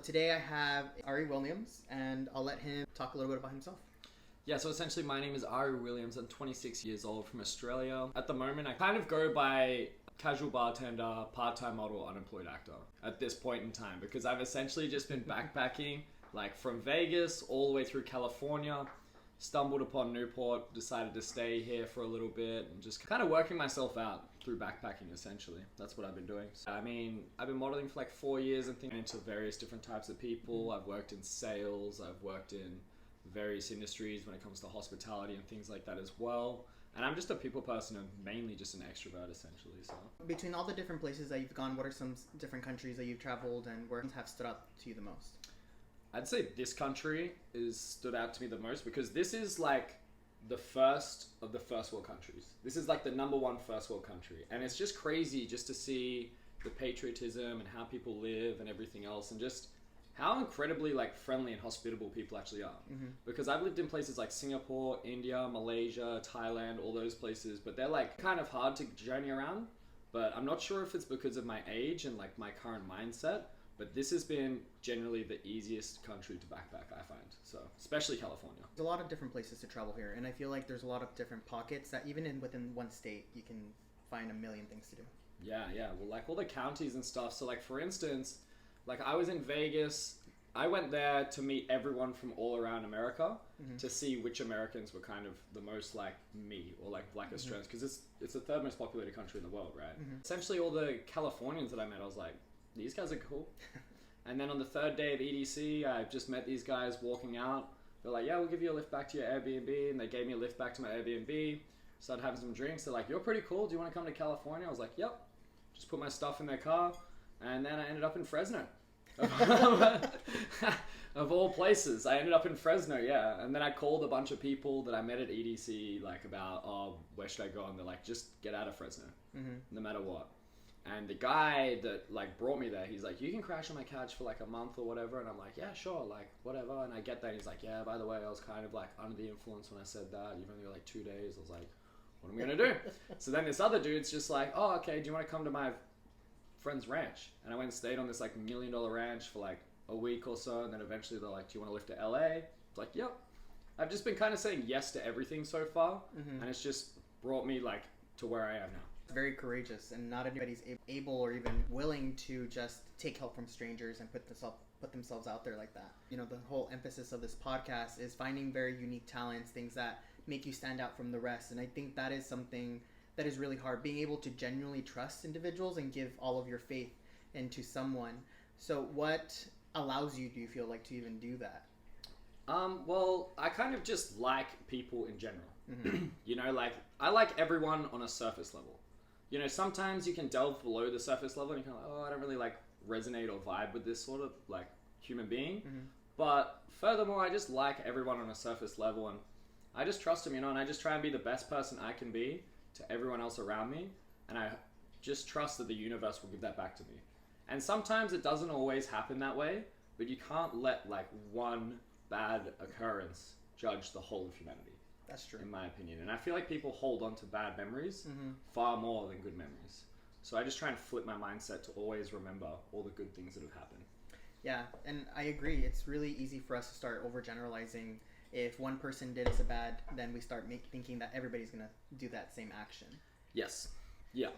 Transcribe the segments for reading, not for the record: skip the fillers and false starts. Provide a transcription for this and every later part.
today I have Ari Williams, and I'll let him talk a little bit about himself. Yeah, so essentially my name is Ari Williams. I'm 26 years old from Australia. At the moment, I kind of go by casual bartender, part-time model, unemployed actor at this point in time, because I've essentially just been backpacking like from Vegas all the way through California, stumbled upon Newport, decided to stay here for a little bit and just kind of working myself out through backpacking essentially. That's what I've been doing. So, I mean, I've been modeling for like 4 years and thinking into various different types of people. I've worked in sales, I've worked in various industries when it comes to hospitality and things like that as well. And I'm just a people person and mainly just an extrovert essentially. So between all the different places that you've gone, what are some different countries that you've traveled and where have stood out to you the most? I'd say this country is stood out to me the most because this is like the first of the first world countries. This is like the number one first world country. And it's just crazy just to see the patriotism and how people live and everything else, and just how incredibly like friendly and hospitable people actually are. Because I've lived in places like Singapore, India, Malaysia, Thailand, all those places, but they're like kind of hard to journey around. But I'm not sure if it's because of my age and like my current mindset, but this has been generally the easiest country to backpack, I find. So, especially California. There's a lot of different places to travel here, and I feel like there's a lot of different pockets that even within one state, you can find a million things to do. Yeah. Well, like all the counties and stuff. So like, for instance, like I was in Vegas. I went there to meet everyone from all around America to see which Americans were kind of the most like me or like Black Australians, because it's the third most populated country in the world, right? Essentially, all the Californians that I met, I was like, these guys are cool. And then on the third day of EDC, I just met these guys walking out. They're like, yeah, we'll give you a lift back to your Airbnb. And they gave me a lift back to my Airbnb. Started having some drinks. They're like, you're pretty cool. Do you want to come to California? I was like, yep. Just put my stuff in their car. And then I ended up in Fresno. Of all places, I ended up in Fresno, yeah. And then I called a bunch of people that I met at EDC, like about, oh, where should I go? And they're like, just get out of Fresno, no matter what. And the guy that like brought me there, he's like, you can crash on my couch for like a month or whatever. And I'm like, yeah, sure, like whatever. And I get that. And he's like, yeah, by the way, I was kind of like under the influence when I said that. You've only got like 2 days. I was like, what am I going to do? So then this other dude's just like, oh, okay, do you want to come to my friend's ranch? And I went and stayed on this like $1 million ranch for like a week or so. And then eventually they're like, do you want to live to LA? It's like, yep. I've just been kind of saying yes to everything so far. And it's just brought me like to where I am now. Very courageous, and not everybody's able or even willing to just take help from strangers and put themselves out there like that. You know, the whole emphasis of this podcast is finding very unique talents, things that make you stand out from the rest. And I think that is something that is really hard, being able to genuinely trust individuals and give all of your faith into someone. So what allows you, do you feel like, to even do that? Well, I kind of just like people in general. You know, like I like everyone on a surface level. You know, sometimes you can delve below the surface level and you can like, oh, I don't really like resonate or vibe with this sort of like human being. But furthermore, I just like everyone on a surface level, and I just trust them, you know, and I just try and be the best person I can be to everyone else around me. And I just trust that the universe will give that back to me. And sometimes it doesn't always happen that way, but you can't let like one bad occurrence judge the whole of humanity. That's true. In my opinion. And I feel like people hold on to bad memories far more than good memories. So I just try and flip my mindset to always remember all the good things that have happened. Yeah, and I agree. It's really easy for us to start overgeneralizing. If one person did us a bad, then we start thinking that everybody's going to do that same action. Yes. Yeah.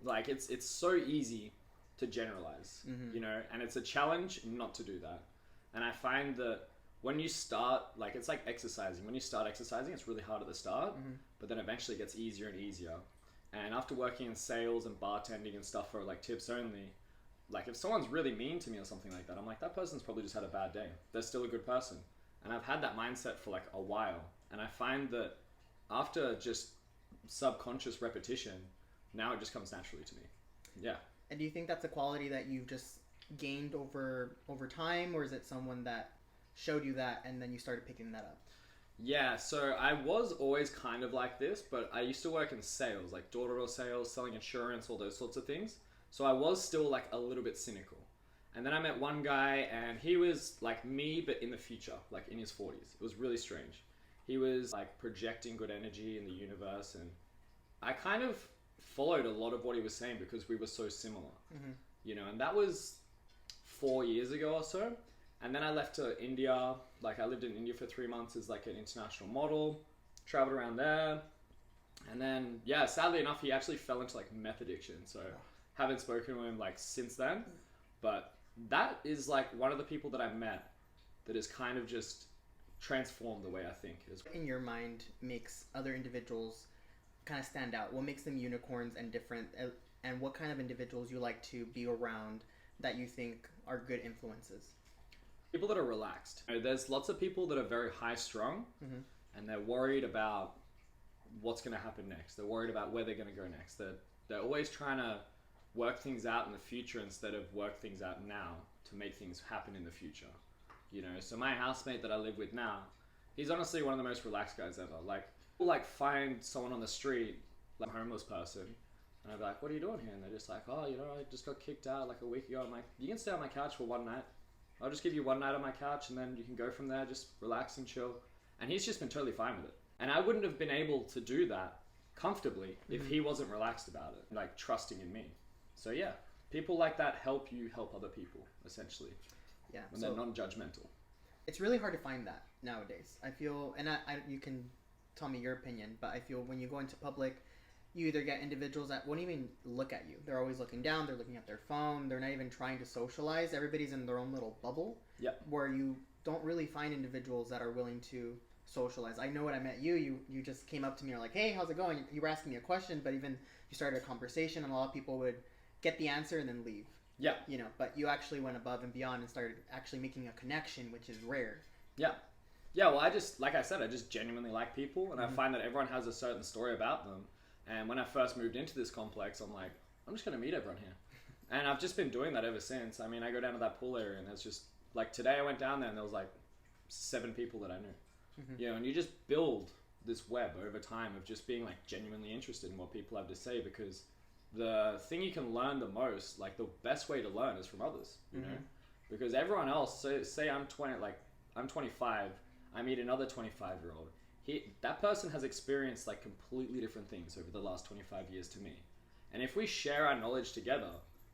Like it's so easy to generalize, you know, and it's a challenge not to do that. And I find that when you start, like it's like exercising. When you start exercising, it's really hard at the start, but then eventually it gets easier and easier. And after working in sales and bartending and stuff for like tips only, like if someone's really mean to me or something like that, I'm like, that person's probably just had a bad day. They're still a good person. And I've had that mindset for like a while. And I find that after just subconscious repetition, now it just comes naturally to me. Yeah. And do you think that's a quality that you've just gained over time, or is it someone that showed you that and then you started picking that up? Yeah, so I was always kind of like this, but I used to work in sales, like door-to-door sales, selling insurance, all those sorts of things. So I was still like a little bit cynical. And then I met one guy and he was like me, but in the future, like in his 40s. It was really strange. He was like projecting good energy in the universe, and I kind of followed a lot of what he was saying because we were so similar, you know, and that was 4 years ago or so. And then I left to India. Like I lived in India for 3 months as like an international model, traveled around there. And then, yeah, sadly enough, he actually fell into like meth addiction. So haven't spoken to him like since then. But that is like one of the people that I met that has kind of just transformed the way I think. In your mind makes other individuals kind of stand out? What makes them unicorns and different? And what kind of individuals you like to be around that you think are good influences? People that are relaxed. You know, there's lots of people that are very high strung and they're worried about what's going to happen next. They're worried about where they're going to go next. They're always trying to work things out in the future instead of work things out now to make things happen in the future. You know, so my housemate that I live with now, he's honestly one of the most relaxed guys ever. Like, we'll like find someone on the street, like a homeless person, and I'll be like, what are you doing here? And they're just like, oh, you know, I just got kicked out like a week ago. I'm like, you can stay on my couch for one night. I'll just give you one night on my couch and then you can go from there, just relax and chill. And he's just been totally fine with it. And I wouldn't have been able to do that comfortably if he wasn't relaxed about it, like trusting in me. So yeah, people like that help you help other people, essentially. Yeah. When they're non-judgmental. It's really hard to find that nowadays. I feel, and you can tell me your opinion, but I feel when you go into public, you either get individuals that won't even look at you. They're always looking down, they're looking at their phone, they're not even trying to socialize. Everybody's in their own little bubble. Yep. Where you don't really find individuals that are willing to socialize. I know when I met you, you just came up to me and were like, hey, how's it going? You were asking me a question, but even you started a conversation and a lot of people would get the answer and then leave. Yeah. You know, but you actually went above and beyond and started actually making a connection, which is rare. Yeah. Yeah, well, I just, like I said, I just genuinely like people, and I find that everyone has a certain story about them. And when I first moved into this complex, I'm like, I'm just going to meet everyone here. And I've just been doing that ever since. I mean, I go down to that pool area, and there's just, like today I went down there, and there was like 7 people that I knew. You know, and you just build this web over time of just being like genuinely interested in what people have to say, because the thing you can learn the most, like the best way to learn is from others, you know, because everyone else, so say I'm 20, like I'm 25, I meet another 25-year-old. That person has experienced like completely different things over the last 25 years to me. And if we share our knowledge together,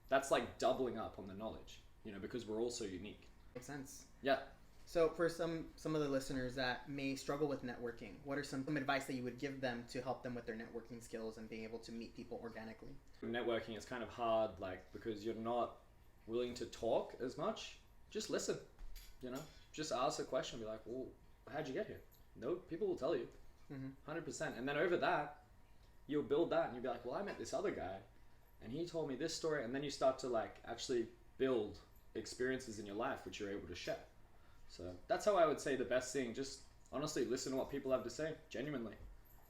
that's like doubling up on the knowledge, you know, because we're all so unique. Makes sense. Yeah. So for some of the listeners that may struggle with networking, what are some advice that you would give them to help them with their networking skills and being able to meet people organically? Networking is kind of hard, like, because you're not willing to talk as much. Just listen, you know, just ask a question, be like, well, how'd you get here? No, people will tell you, 100%. And then over that, you'll build that and you'll be like, well, I met this other guy and he told me this story. And then you start to like actually build experiences in your life, which you're able to share. So that's how I would say the best thing. Just honestly listen to what people have to say, genuinely.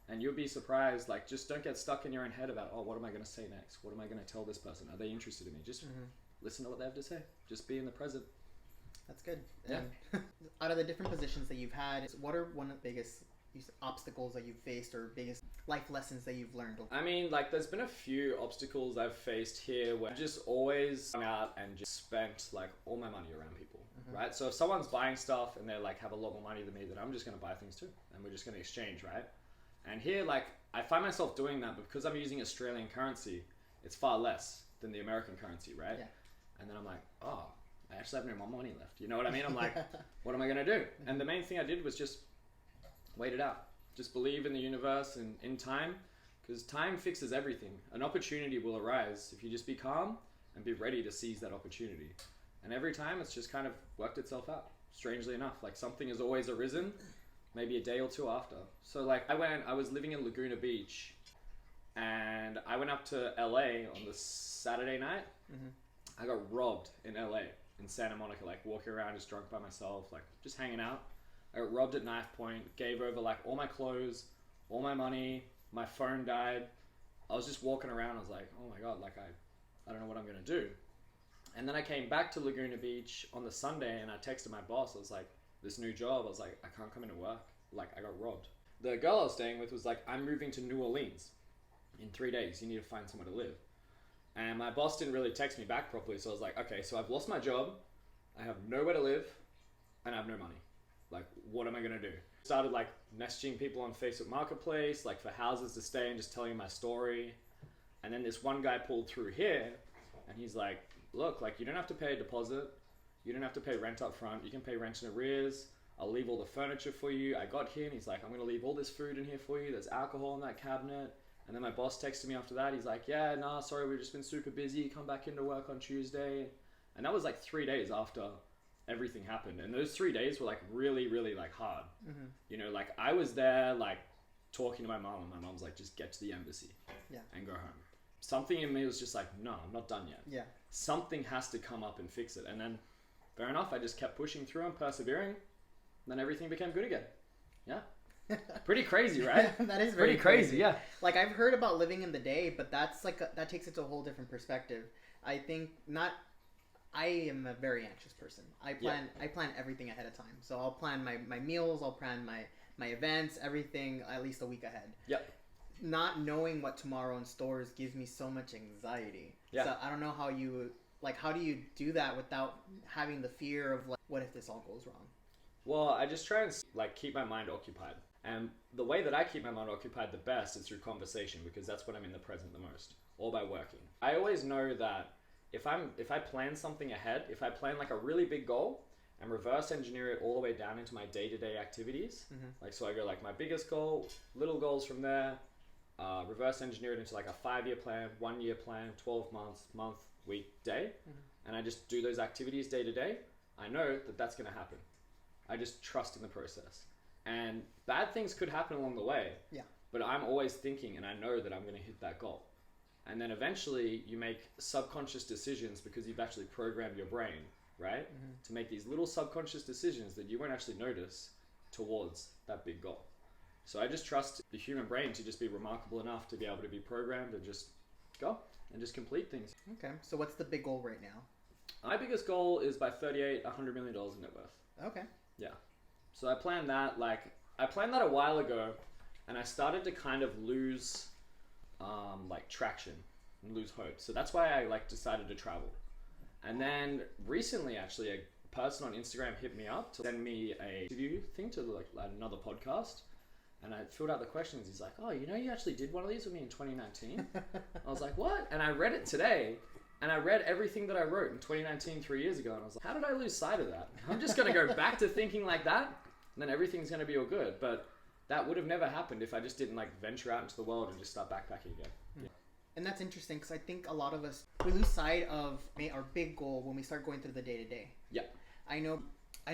And you'll be surprised. Like, just don't get stuck in your own head about, oh, what am I going to say next? What am I going to tell this person? Are they interested in me? Just listen to what they have to say. Just be in the present. That's good. Yeah. And out of the different positions that you've had, what are one of the biggest obstacles that you've faced or biggest life lessons that you've learned? I mean, like, there's been a few obstacles I've faced here where I just always gone out and just spent like all my money around people, right? So if someone's buying stuff and they like have a lot more money than me, then I'm just going to buy things too. And we're just going to exchange, right? And here, like, I find myself doing that, but because I'm using Australian currency, it's far less than the American currency, right? Yeah. And then I'm like, oh, I actually have no more money left. You know what I mean? I'm like, what am I going to do? And the main thing I did was just wait it out. Just believe in the universe and in time, because time fixes everything. An opportunity will arise if you just be calm and be ready to seize that opportunity. And every time it's just kind of worked itself out, strangely enough. Like, something has always arisen, maybe a day or two after. So like I was living in Laguna Beach and I went up to LA on the Saturday night. I got robbed in LA, in Santa Monica, like walking around just drunk by myself, like just hanging out. I got robbed at knife point, gave over like all my clothes, all my money, my phone died. I was just walking around, I was like, oh my God, like I don't know what I'm gonna do. And then I came back to Laguna Beach on the Sunday and I texted my boss. I was like, this new job, I was like, I can't come into work. Like, I got robbed. The girl I was staying with was like, I'm moving to New Orleans in 3 days. You need to find somewhere to live. And my boss didn't really text me back properly. So I was like, okay, so I've lost my job. I have nowhere to live and I have no money. Like, what am I going to do? Started like messaging people on Facebook Marketplace, like for houses to stay and just telling my story. And then this one guy pulled through here and he's like, look, like, you don't have to pay a deposit. You don't have to pay rent up front. You can pay rent in arrears. I'll leave all the furniture for you. I got here and he's like, I'm going to leave all this food in here for you. There's alcohol in that cabinet. And then my boss texted me after that. He's like, yeah, nah, sorry, we've just been super busy. Come back into work on Tuesday. And that was like 3 days after everything happened. And those 3 days were like really, really like hard. Mm-hmm. You know, like I was there like talking to my mom, and my mom's like, just get to the embassy and go home. Something in me was just like, no, I'm not done yet. Yeah. Something has to come up and fix it. And then fair enough, I just kept pushing through and persevering. Then everything became good again. Yeah. Pretty crazy, right? That is very pretty crazy. Yeah. Like I've heard about living in the day, but that's like that takes it to a whole different perspective. I think I am a very anxious person. I plan everything ahead of time. So I'll plan my meals, I'll plan my events, everything at least a week ahead. Yep. Not knowing what tomorrow in stores gives me so much anxiety. Yeah. So I don't know how do you do that without having the fear of like, what if this all goes wrong? Well, I just try and like keep my mind occupied. And the way that I keep my mind occupied the best is through conversation, because that's when I'm in the present the most, or by working. I always know that if I plan something ahead, if I plan like a really big goal and reverse engineer it all the way down into my day-to-day activities, like so I go like my biggest goal, little goals from there, reverse engineer it into like a 5-year plan, 1-year plan, 12 months, month, week, day, and I just do those activities day to day, I know that that's going to happen. I just trust in the process. And bad things could happen along the way. Yeah. But I'm always thinking, and I know that I'm going to hit that goal. And then eventually you make subconscious decisions because you've actually programmed your brain, right? To make these little subconscious decisions that you won't actually notice towards that big goal. So I just trust the human brain to just be remarkable enough to be able to be programmed and just go and just complete things. Okay. So what's the big goal right now? My biggest goal is by 38, $100 million in net worth. Okay. Yeah. So I planned that a while ago, and I started to kind of lose like traction and lose hope. So that's why I like decided to travel. And then recently, actually, a person on Instagram hit me up to send me a interview thing to like another podcast. And I filled out the questions. He's like, oh, you know, you actually did one of these with me in 2019. I was like, what? And I read it today. And I read everything that I wrote in 2019, 3 years ago. And I was like, how did I lose sight of that? I'm just going to go back to thinking like that. And then everything's going to be all good. But that would have never happened if I just didn't like venture out into the world and just start backpacking again. Yeah. And that's interesting because I think a lot of us, we lose sight of our big goal when we start going through the day-to-day. Yeah. I know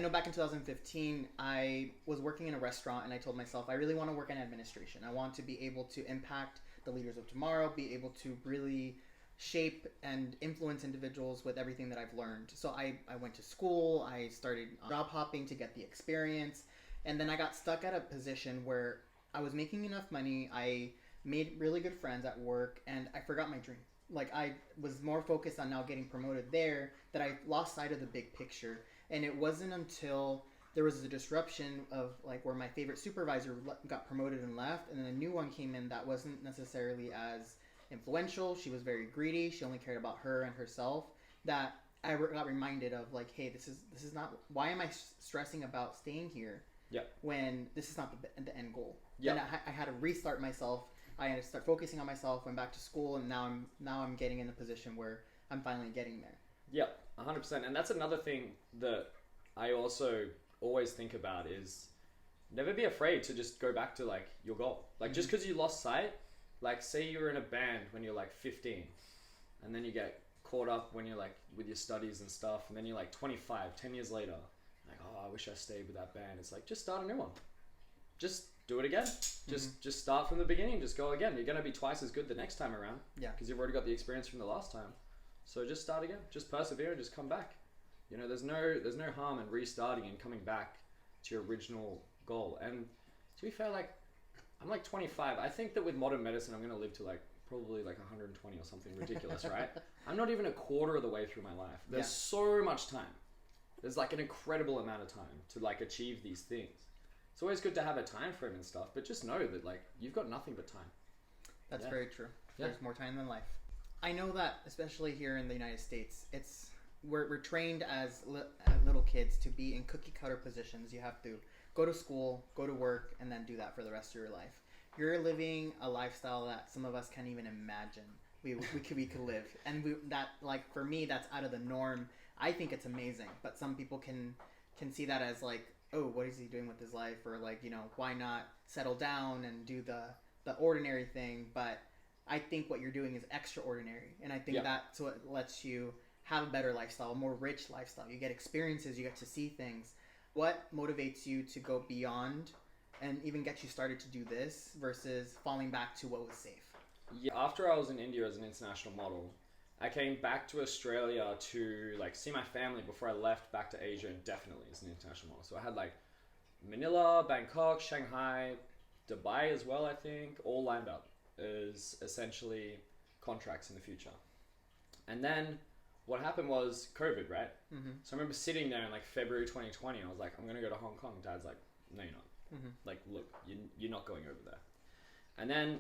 back in 2015, I was working in a restaurant and I told myself, I really want to work in administration. I want to be able to impact the leaders of tomorrow, be able to really shape and influence individuals with everything that I've learned. So I went to school, I started job hopping to get the experience, and then I got stuck at a position where I was making enough money, I made really good friends at work, and I forgot my dream. Like I was more focused on now getting promoted there that I lost sight of the big picture. And it wasn't until there was a disruption of like where my favorite supervisor got promoted and left, and then a new one came in that wasn't necessarily as influential. She was very greedy. She only cared about her and herself. That I got reminded of like, hey, this is not. Why am I stressing about staying here? Yeah. When this is not the end goal. Yeah. And I had to restart myself. I had to start focusing on myself. Went back to school, and now I'm getting in a position where I'm finally getting there. Yeah, 100%. And that's another thing that I also always think about is never be afraid to just go back to like your goal. Like just because you lost sight. Like, say you were in a band when you're like 15, and then you get caught up when you're like with your studies and stuff, and then you're like 25, 10 years later, like, oh, I wish I stayed with that band. It's like, just start a new one. Just do it again. Just start from the beginning. Just go again. You're going to be twice as good the next time around. Yeah. Because you've already got the experience from the last time. So just start again. Just persevere and just come back. You know, there's no harm in restarting and coming back to your original goal. And to be fair, like, I'm like 25. I think that with modern medicine, I'm going to live to like probably like 120 or something ridiculous, right? I'm not even a quarter of the way through my life. There's so much time. There's like an incredible amount of time to like achieve these things. It's always good to have a time frame and stuff, but just know that like you've got nothing but time. That's very true. There's more time than life. I know that especially here in the United States, we're trained as little kids to be in cookie cutter positions. You have to go to school, go to work, and then do that for the rest of your life. You're living a lifestyle that some of us can't even imagine we could live. And that, like, for me, that's out of the norm I think it's amazing, but some people can see that as like, oh, what is he doing with his life, or like, you know, why not settle down and do the ordinary thing? But I think what you're doing is extraordinary, and I think that's what lets you have a better lifestyle, a more rich lifestyle. You get experiences, you get to see things. What motivates you to go beyond and even get you started to do this versus falling back to what was safe? Yeah, after I was in India as an international model, I came back to Australia to like see my family before I left back to Asia indefinitely as an international model. So I had like Manila, Bangkok, Shanghai, Dubai as well, I think, all lined up as essentially contracts in the future. And then what happened was COVID, right? Mm-hmm. So I remember sitting there in like February 2020. I was like, I'm going to go to Hong Kong. Dad's like, no, you're not. Mm-hmm. Like, look, you're not going over there. And then,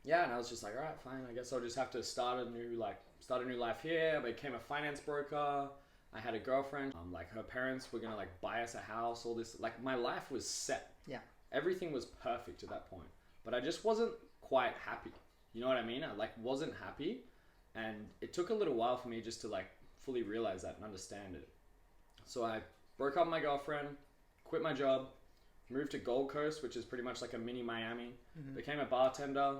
yeah, and I was just like, all right, fine. I guess I'll just have to start a new life here. I became a finance broker. I had a girlfriend. Like her parents were going to like buy us a house, all this. Like my life was set. Yeah. Everything was perfect at that point. But I just wasn't quite happy. You know what I mean? I like wasn't happy. And it took a little while for me just to like fully realize that and understand it. So I broke up with my girlfriend, quit my job, moved to Gold Coast, which is pretty much like a mini Miami, became a bartender,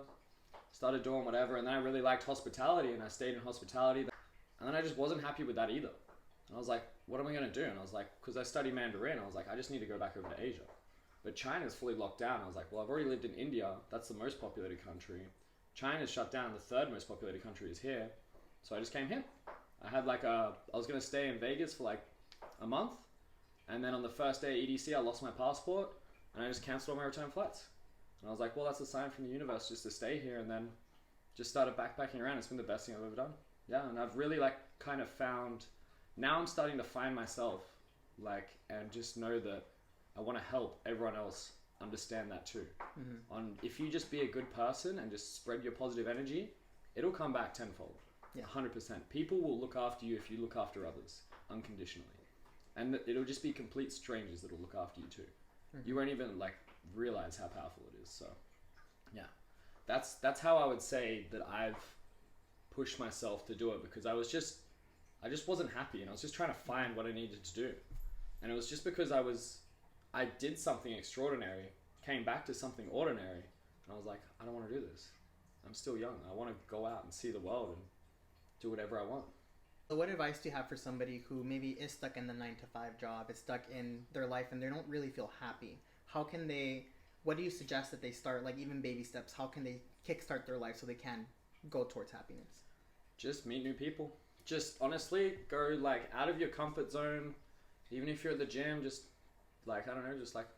started doing whatever. And then I really liked hospitality and I stayed in hospitality. And then I just wasn't happy with that either. And I was like, what am I going to do? And I was like, because I study Mandarin, I was like, I just need to go back over to Asia. But China's fully locked down. I was like, well, I've already lived in India. That's the most populated country. China's shut down. The third most populated country is here. So I just came here. I had like I was going to stay in Vegas for like a month. And then on the first day at EDC, I lost my passport and I just canceled all my return flights. And I was like, well, that's a sign from the universe just to stay here. And then just started backpacking around. It's been the best thing I've ever done. Yeah. And I've really like kind of found, now I'm starting to find myself like, and just know that I want to help everyone else understand that too. On if you just be a good person and just spread your positive energy, it'll come back tenfold. 100%. People will look after you if you look after others unconditionally, and it'll just be complete strangers that'll look after you too. You won't even like realize how powerful it is. So yeah, that's how I would say that I've pushed myself to do it, because I just wasn't happy and I was just trying to find what I needed to do. And it was just because I did something extraordinary, came back to something ordinary, and I was like, I don't want to do this. I'm still young. I want to go out and see the world and do whatever I want. So what advice do you have for somebody who maybe is stuck in the 9-to-5 job, is stuck in their life and they don't really feel happy? What do you suggest that they start, like even baby steps, how can they kickstart their life so they can go towards happiness? Just meet new people. Just honestly go like out of your comfort zone. Even if you're at the gym, just like, I don't know, just like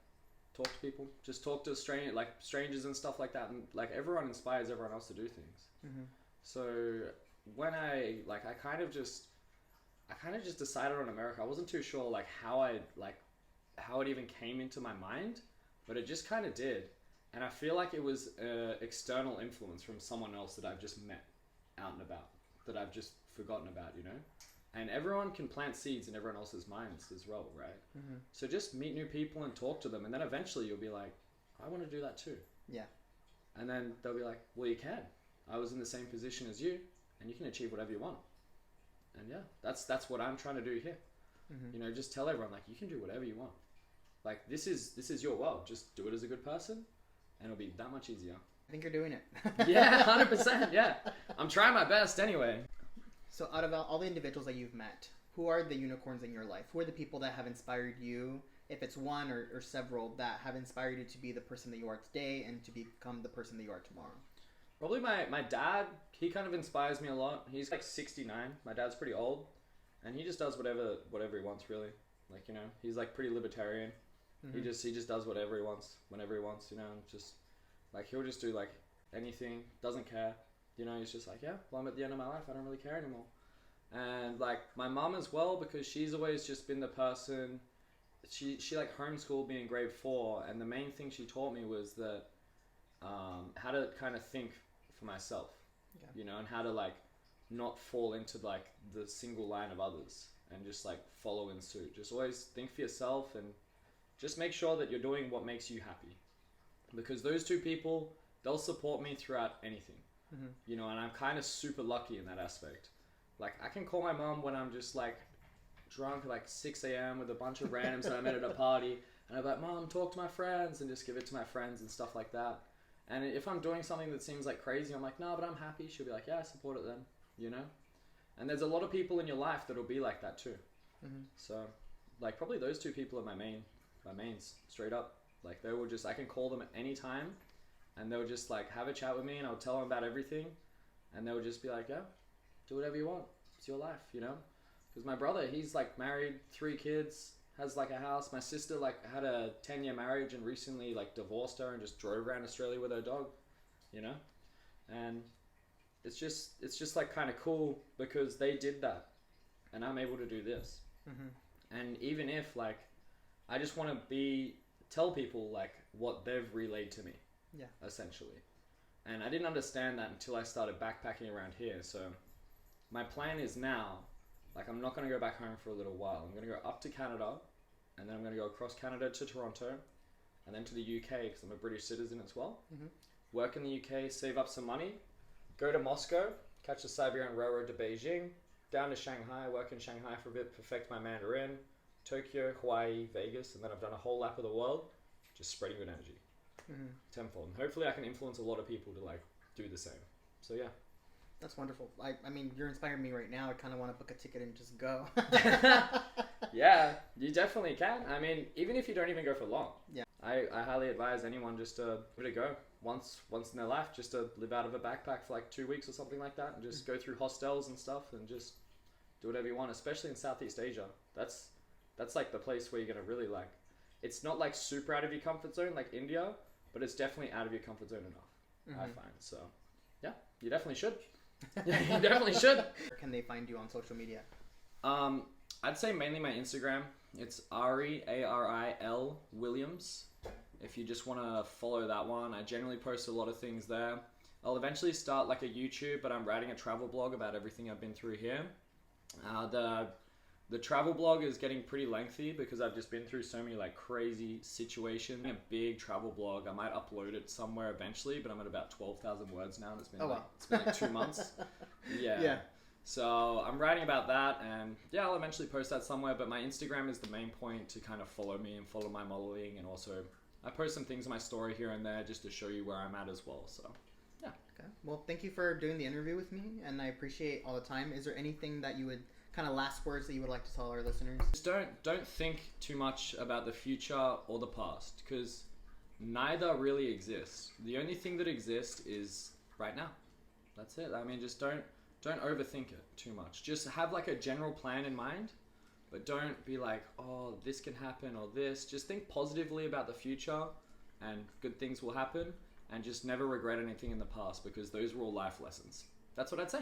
talk to people, just talk to strangers and stuff like that. And like everyone inspires everyone else to do things. So when I kind of just decided on America. I wasn't too sure like how it even came into my mind, but it just kind of did. And I feel like it was an external influence from someone else that I've just met out and about, that I've just forgotten about, you know? And everyone can plant seeds in everyone else's minds as well, right? So just meet new people and talk to them. And then eventually you'll be like, I want to do that too. Yeah. And then they'll be like, well, you can. I was in the same position as you, and you can achieve whatever you want. And yeah, that's what I'm trying to do here. You know, just tell everyone, like, you can do whatever you want. Like, this is your world. Just do it as a good person, and it'll be that much easier. I think you're doing it. Yeah, 100%. Yeah. I'm trying my best anyway. So out of all the individuals that you've met, who are the unicorns in your life? Who are the people that have inspired you, if it's one or several, that have inspired you to be the person that you are today and to become the person that you are tomorrow? Probably my dad. He kind of inspires me a lot. He's like 69. My dad's pretty old, and he just does whatever he wants, really. Like, you know, he's like pretty libertarian. He just does whatever he wants, whenever he wants, you know, and just like he'll just do like anything, doesn't care. You know, he's just like, yeah, well, I'm at the end of my life. I don't really care anymore. And like my mom as well, because she's always just been the person. She like homeschooled me in grade 4, and the main thing she taught me was that how to kind of think for myself, you know, and how to like not fall into like the single line of others and just like follow in suit. Just always think for yourself and just make sure that you're doing what makes you happy, because those two people, they'll support me throughout anything. You know, and I'm kind of super lucky in that aspect. Like, I can call my mom when I'm just like drunk at like 6 a.m. with a bunch of randoms that I met at a party. And I'm like, Mom, talk to my friends, and just give it to my friends and stuff like that. And if I'm doing something that seems like crazy, I'm like, no, but I'm happy. She'll be like, yeah, support it then, you know? And there's a lot of people in your life that'll be like that too. So, like, probably those two people are my mains, straight up. Like, they will just, I can call them at any time, and they'll just, like, have a chat with me, and I'll tell them about everything. And they'll just be like, yeah, do whatever you want. It's your life, you know? Because my brother, he's, like, married, 3 kids, has like a house. My sister like had a 10-year marriage and recently like divorced her and just drove around Australia with her dog, you know? And it's just like kind of cool because they did that and I'm able to do this. And even if like, I just want to tell people like what they've relayed to me, essentially. And I didn't understand that until I started backpacking around here. So my plan is now, like, I'm not going to go back home for a little while. I'm going to go up to Canada, and then I'm going to go across Canada to Toronto, and then to the UK, because I'm a British citizen as well. Work in the UK, save up some money, go to Moscow, catch the Siberian Railroad to Beijing, down to Shanghai, work in Shanghai for a bit, perfect my Mandarin, Tokyo, Hawaii, Vegas, and then I've done a whole lap of the world, just spreading good energy. Tenfold. And hopefully I can influence a lot of people to, like, do the same. So, yeah. That's wonderful. I mean, you're inspiring me right now. I kind of want to book a ticket and just go. Yeah, you definitely can. I mean, even if you don't even go for long. Yeah. I highly advise anyone just to give it a go once in their life, just to live out of a backpack for like 2 weeks or something like that and just go through hostels and stuff and just do whatever you want, especially in Southeast Asia. That's like the place where you're going to really like, it's not like super out of your comfort zone like India, but it's definitely out of your comfort zone enough, I find. So, yeah, you definitely should. You definitely should. Where can they find you on social media? I'd say mainly my Instagram. It's Ari, A-R-I-L Williams. If you just want to follow that one, I generally post a lot of things there. I'll eventually start like a YouTube, but I'm writing a travel blog about everything I've been through here. The travel blog is getting pretty lengthy because I've just been through so many like crazy situations. A big travel blog. I might upload it somewhere eventually, but I'm at about 12,000 words now and it's been it's been like 2 months. Yeah. So I'm writing about that and yeah, I'll eventually post that somewhere, but my Instagram is the main point to kind of follow me and follow my modeling, and also I post some things in my story here and there just to show you where I'm at as well. So yeah. Okay. Well, thank you for doing the interview with me, and I appreciate all the time. Is there anything that you would kind of last words that you would like to tell our listeners? Just don't think too much about the future or the past, because neither really exists. The only thing that exists is right now. That's it. I mean, just don't overthink it too much. Just have like a general plan in mind, but don't be like, oh, this can happen or this. Just think positively about the future and good things will happen, and just never regret anything in the past, because those were all life lessons. That's what I'd say.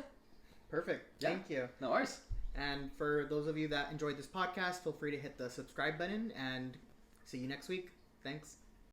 Perfect. Yeah. Thank you. No worries. And for those of you that enjoyed this podcast, feel free to hit the subscribe button, and see you next week. Thanks.